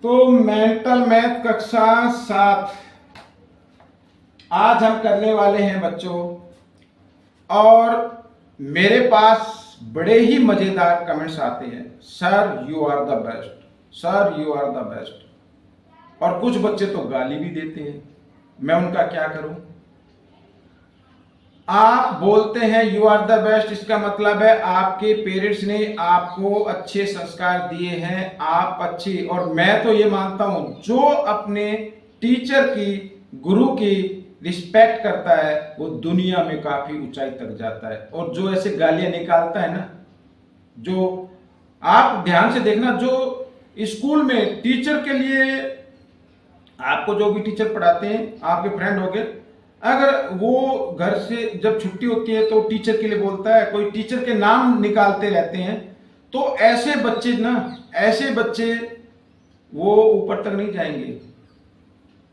तो mental math कक्षा 7 आज हम करने वाले हैं बच्चों। और मेरे पास बड़े ही मजेदार कमेंट्स आते हैं, sir you are the best, sir you are the best. और कुछ बच्चे तो गाली भी देते हैं, मैं उनका क्या करूं। आप बोलते हैं यू आर द बेस्ट, इसका मतलब है आपके पेरेंट्स ने आपको अच्छे संस्कार दिए हैं, आप अच्छी। और मैं तो ये मानता हूं जो अपने टीचर की, गुरु की रिस्पेक्ट करता है वो दुनिया में काफी ऊंचाई तक जाता है। और जो ऐसे गालियां निकालता है ना, जो आप ध्यान से देखना, जो स्कूल में टीचर के लिए, आपको जो भी टीचर पढ़ाते हैं, आपके फ्रेंड हो गए, अगर वो घर से जब छुट्टी होती है तो टीचर के लिए बोलता है, कोई टीचर के नाम निकालते रहते हैं, तो ऐसे बच्चे ना, ऐसे बच्चे वो ऊपर तक नहीं जाएंगे।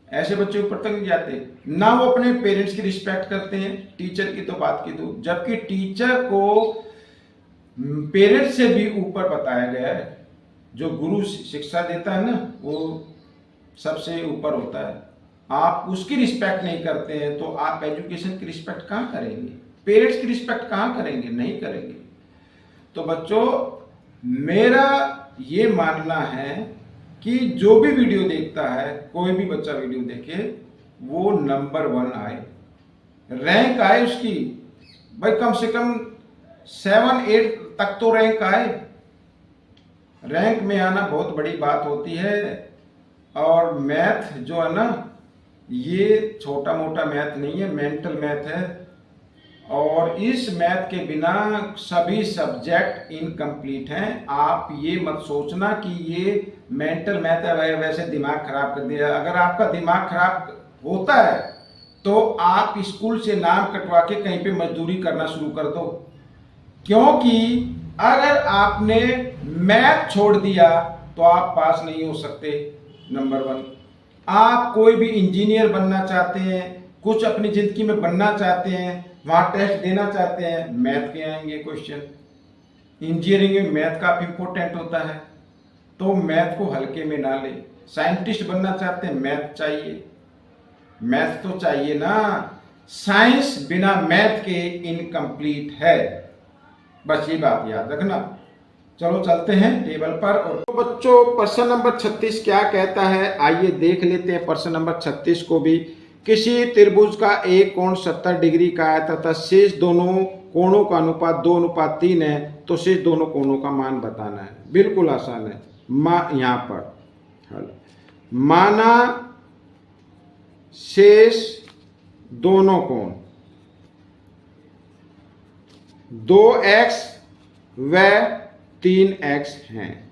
ऐसे बच्चे ऊपर तक नहीं जाते ना, वो अपने पेरेंट्स की रिस्पेक्ट करते हैं। टीचर की तो बात की दो, जबकि टीचर को पेरेंट्स से भी ऊपर बताया गया है। जो गुरु शिक्षा देता है ना, वो सबसे ऊपर होता है। आप उसकी रिस्पेक्ट नहीं करते हैं तो आप एजुकेशन की रिस्पेक्ट कहां करेंगे, पेरेंट्स की रिस्पेक्ट कहां करेंगे, नहीं करेंगे। तो बच्चों, मेरा ये मानना है कि जो भी वीडियो देखता है, कोई भी बच्चा वीडियो देखे, वो नंबर 1 आए, रैंक आए उसकी। भाई कम से कम 7-8 तक तो रैंक आए। रैंक में आना बहुत बड़ी बात होती है। और मैथ जो है ना, ये छोटा मोटा मैथ नहीं है, मेंटल मैथ है। और इस मैथ के बिना सभी सब्जेक्ट इनकम्प्लीट हैं। आप ये मत सोचना कि ये मेंटल मैथ है वैसे दिमाग खराब कर दिया। अगर आपका दिमाग खराब होता है तो आप स्कूल से नाम कटवा के कहीं पे मजदूरी करना शुरू कर दो। क्योंकि अगर आपने मैथ छोड़ दिया तो आप पास नहीं हो सकते, नंबर 1। आप कोई भी इंजीनियर बनना चाहते हैं, कुछ अपनी जिंदगी में बनना चाहते हैं, वहां टेस्ट देना चाहते हैं, मैथ के आएंगे क्वेश्चन। इंजीनियरिंग में मैथ काफी इंपॉर्टेंट होता है, तो मैथ को हल्के में ना ले। साइंटिस्ट बनना चाहते हैं, मैथ चाहिए, मैथ तो चाहिए ना। साइंस बिना मैथ के इनकम्प्लीट है, बस ये बात याद रखना। चलो चलते हैं टेबल पर। और तो बच्चों, प्रश्न नंबर 36 क्या कहता है, आइए देख लेते हैं प्रश्न नंबर 36 को भी। किसी त्रिभुज का एक कोण 70 डिग्री का है तथा शेष दोनों कोणों का अनुपात 2:3 है, तो शेष दोनों कोणों का मान बताना है। बिल्कुल आसान है। यहां पर माना शेष दोनों कोण 2x व 3x हैं,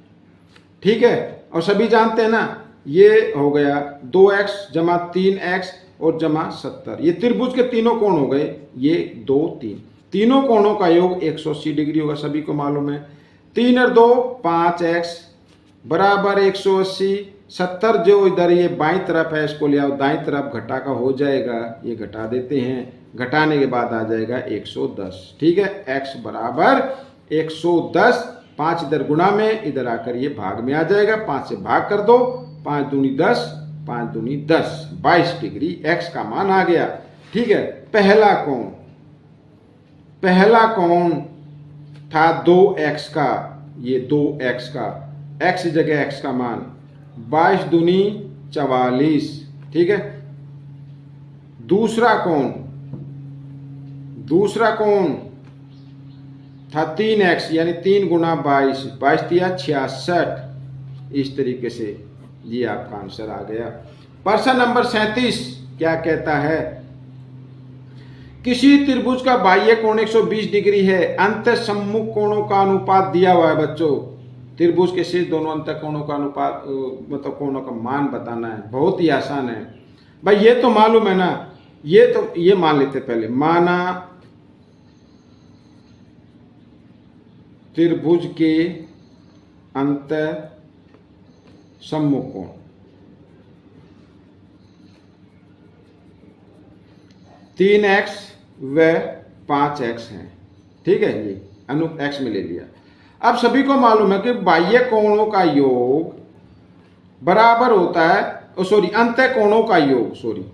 ठीक है। और सभी जानते हैं ना, ये हो गया 2x जमा 3x और जमा 70। ये त्रिभुज के तीनों कोण हो गए, ये 2, 3। तीनों कोणों का योग 180 डिग्री होगा, सभी को मालूम है। 3 और 2 5x बराबर 180। 70 जो इधर ये बाईं तरफ है, इसको ले आओ दाईं तरफ, घटा का हो जाएगा, ये घटा देते हैं। घटाने के बाद आ जाएगा 110, ठीक है। x बराबर 110, 5 इधर गुणा में, इधर आकर ये भाग में आ जाएगा। 5 से भाग कर दो, 5 दूनी 10, 5 दूनी 10, 22 डिग्री x का मान आ गया, ठीक है। पहला कोण था 2x का, ये 2x का, x जगह x का मान 22 दूनी 44, ठीक है। दूसरा कोण था 3x, यानी 3 गुना 22, 22 दिया 66। इस तरीके से ये आपका आंसर आ गया। प्रश्न नंबर 37 क्या कहता है, किसी त्रिभुज का बाह्य कोण 120 डिग्री है, अंत सम्मुख कोणों का अनुपात दिया हुआ है। बच्चों, त्रिभुज के शेष दोनों अंत कोणों का अनुपात, मतलब कोणों का मान बताना है। बहुत ही आसान है भाई, ये तो मालूम है ना। ये मान लेते पहले। माना त्रिभुज के अंत सम्मुख कोण 3x व 5x हैं, ठीक है। ये अनु x में ले लिया। अब सभी को मालूम है कि बाह्य कोणों का योग बराबर होता है, सॉरी, अंतः कोणों का योग, सॉरी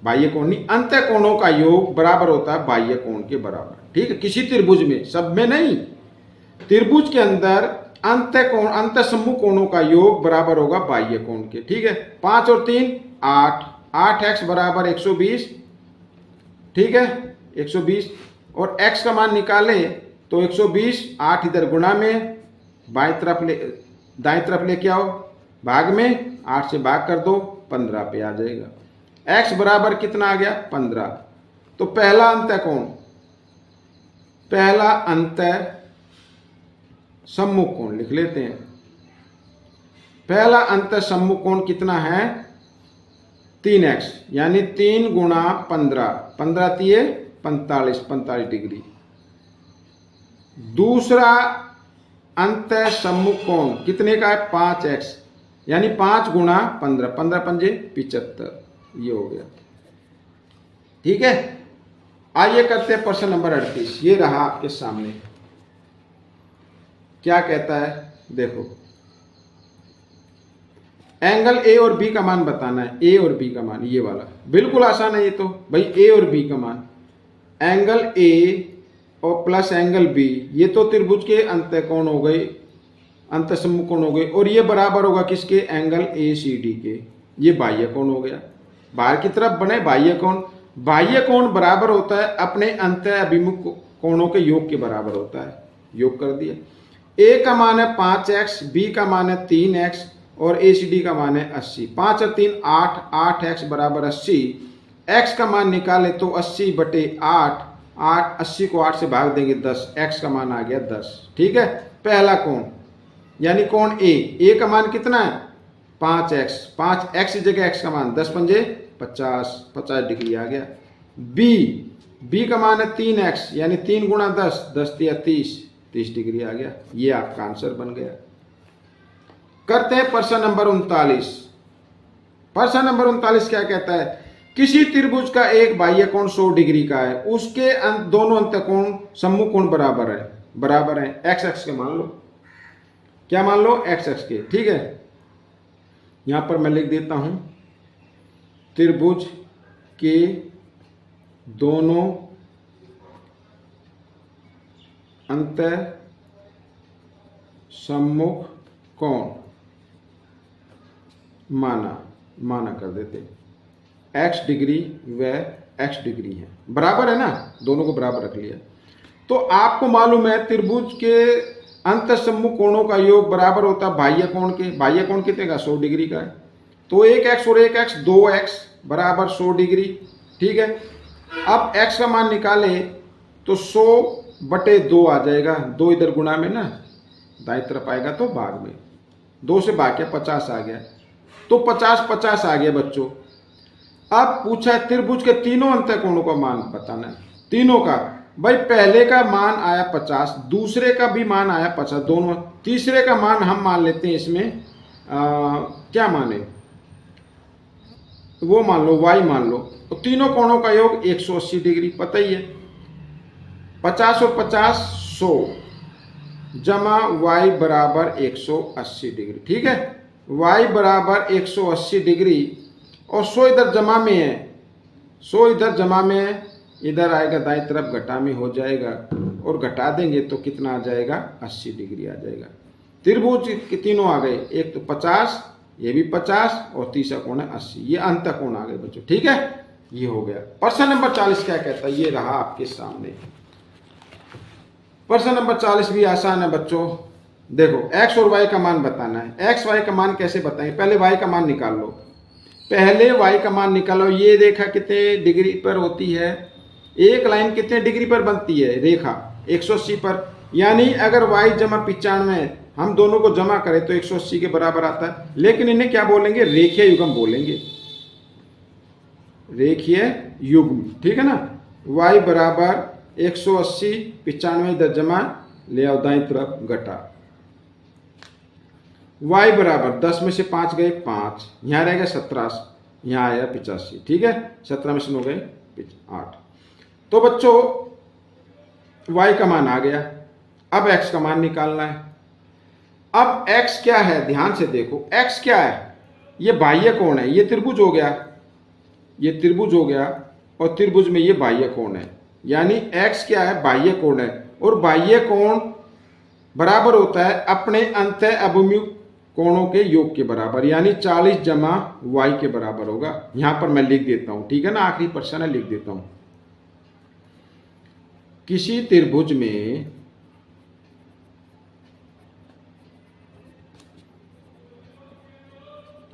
बाह्य कोण नहीं, अंतः कोणों का योग बराबर होता है बाह्य कोण के बराबर। ठीक है, किसी त्रिभुज में, सब में नहीं, त्रिभुज के अंदर अंतः कोण, अंतः सम्मुख कोणों का योग बराबर होगा बाह्य कोण के। ठीक है, 5 और 3 8, 8x बराबर 120। ठीक है, 120, और x का मान निकाले तो 120, 8 इधर गुणा में, दाएं तरफ लेके आओ, भाग में 8 से भाग कर दो, 15 पे आ जाएगा। x बराबर कितना आ गया, 15। तो पहला अंतः कोण, पहला अंतः सम्मुख कोण लिख लेते हैं। पहला अंतः सम्मुख कोण कितना है, 3x, यानी 3 गुणा 15, 15 तिये 45, 45 डिग्री। दूसरा अंतः सम्मुख कोण कितने का है, 5x, यानी 5 गुणा 15, 15 पंजे 75, ये हो गया। ठीक है, आइए करते हैं प्रश्न नंबर 38। ये रहा आपके सामने, क्या कहता है, देखो एंगल ए और बी का मान बताना है। ए और बी का मान, ये वाला बिल्कुल आसान है ये तो भाई, ए और बी का मान, एंगल ए और प्लस एंगल बी, ये तो त्रिभुज के अंतः कोण हो गए, अंतः सम्मुख कोण हो गए, और ये बराबर होगा किसके, एंगल ए सी डी के, ये बाह्य कोण हो गया। बाहर की तरफ बने बाह्य कोण, बाह्य कोण बराबर होता है अपने अंतः अभिमुख कोणों के योग के बराबर होता है, योग कर दिया। ए का मान है 5x, बी का मान है 3x, और ए सी डी का मान है 80। 5 और 3 8, 8x बराबर 80। x का मान निकाले तो 80 बटे 8, 80 को 8 से भाग देंगे 10, x का मान आ गया 10। ठीक है, पहला कोण यानी कोण ए का मान कितना है, 5x, 5x की जगह x का मान 10 पंजे 50, 50 डिग्री आ गया। बी का मान है 3x, यानी 3 गुणा 10, 10 तिया 30, 30 डिग्री आ गया। ये आपका आंसर बन गया। करते हैं प्रश्न नंबर 39। प्रश्न नंबर 39 क्या कहता है, किसी त्रिभुज का एक बाह्य कोण 100 डिग्री का है, उसके दोनों अंतः कोण सम्मुख कोण बराबर है एक्स एक्स के, मान लो, क्या मान लो, एक्स एक्स के। ठीक है, यहां पर मैं लिख देता हूं, त्रिभुज के दोनों अंतः सम्मुख कोण माना कर देते, x डिग्री व x डिग्री है, बराबर है ना, दोनों को बराबर रख लिया। तो आपको मालूम है त्रिभुज के अंतः सम्मुख कोणों का योग बराबर होता है बाह्य कोण के। बाह्य कोण कितने का, 100 डिग्री का है। तो 1x और 1x 2x बराबर 100 डिग्री। ठीक है, अब x का मान निकाले तो 100 बटे 2 आ जाएगा, 2 इधर गुणा में ना, दाएं तरफ आएगा तो भाग में, 2 से भाग के 50 आ गया, तो 50 50 आ गया बच्चों। अब पूछा है त्रिभुज के तीनों अंतः कोणों का मान बताना है, तीनों का। भाई पहले का मान आया 50, दूसरे का भी मान आया 50, दोनों। तीसरे का मान हम मान लेते हैं इसमें क्या माने, वो मान लो y मान लो। तो तीनों कोणों का योग 180 डिग्री, पता ही है, 50 और 50 100 जमा y बराबर 180 डिग्री। ठीक है, y बराबर 180 डिग्री, और 100 इधर जमा में है, 100 इधर जमा में है, इधर आएगा दाएं तरफ घटा में हो जाएगा, और घटा देंगे तो कितना आ जाएगा, 80 डिग्री आ जाएगा। त्रिभुज के तीनों आ गए, एक तो 50, ये भी 50, और तीसरा कोण है 80, ये अंतः कोण आ गए बच्चों। ठीक है, ये हो गया। प्रश्न नंबर 40 क्या कहता है, ये रहा आपके सामने। प्रश्न नंबर 40 भी आसान है बच्चों। देखो x और y का मान बताना है। x y का मान कैसे बताएंगे, पहले y का मान निकाल लो, पहले y का मान निकालो। ये रेखा कितने डिग्री पर होती है, एक लाइन कितने डिग्री पर बनती है, रेखा 180 पर, यानी अगर y जमा 95 हम दोनों को जमा करें तो 180 के बराबर आता है। लेकिन इन्हें क्या बोलेंगे, रेखीय युग्म बोलेंगे, रेखीय युग्म। ठीक है ना, y बराबर 180, 95 इधर जमा, ले आओ दाईं तरफ घटा, y बराबर 10 में से 5 गए 5, यहाँ रहेगा 17, यहाँ आया 85। ठीक है, 17 में से 9 गए 8। तो बच्चों y का मान आ गया, अब x का मान निकालना है। अब x क्या है, ध्यान से देखो, x क्या है, ये बाह्य कोण है, ये त्रिभुज हो गया, ये त्रिभुज हो गया, और त्रिभुज में ये बाह्य कोण है, यानी x क्या है, बाह्य कोण है, और बाह्य कोण बराबर होता है अपने अंत अभिमुख कोणों के योग के बराबर, यानी 40 जमा y के बराबर होगा। यहां पर मैं लिख देता हूं, ठीक है ना, आखिरी प्रश्न है, लिख देता हूं। किसी त्रिभुज में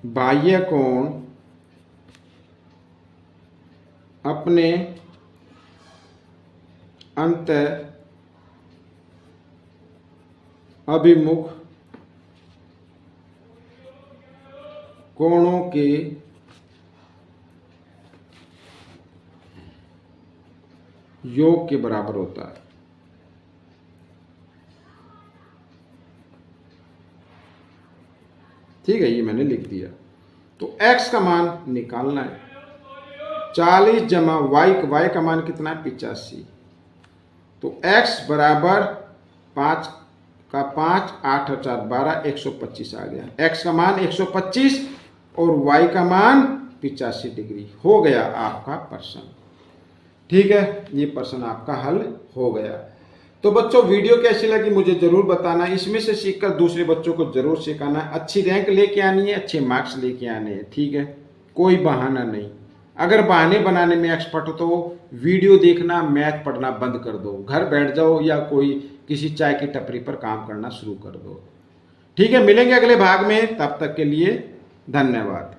बाह्य कोण अपने अंत अभिमुख कोणों के योग के बराबर होता है। ठीक है, ये मैंने लिख दिया। तो x का मान निकालना है, 40 जमा y का मान कितना है, 85। तो x बराबर 5 का 5, 8 और 4 12, 125 आ गया। x का मान 125 और y का मान 85 डिग्री। हो गया आपका प्रश्न। ठीक है, ये प्रश्न आपका हल हो गया। तो बच्चों, वीडियो कैसी लगी मुझे जरूर बताना, इसमें से सीखकर दूसरे बच्चों को जरूर सिखाना। अच्छी रैंक लेके आनी है, अच्छे मार्क्स लेके आने हैं। ठीक है, कोई बहाना नहीं। अगर बहाने बनाने में एक्सपर्ट हो तो वीडियो देखना, मैथ पढ़ना बंद कर दो, घर बैठ जाओ या कोई किसी चाय की टपरी पर काम करना शुरू कर दो। ठीक है, मिलेंगे अगले भाग में, तब तक के लिए धन्यवाद।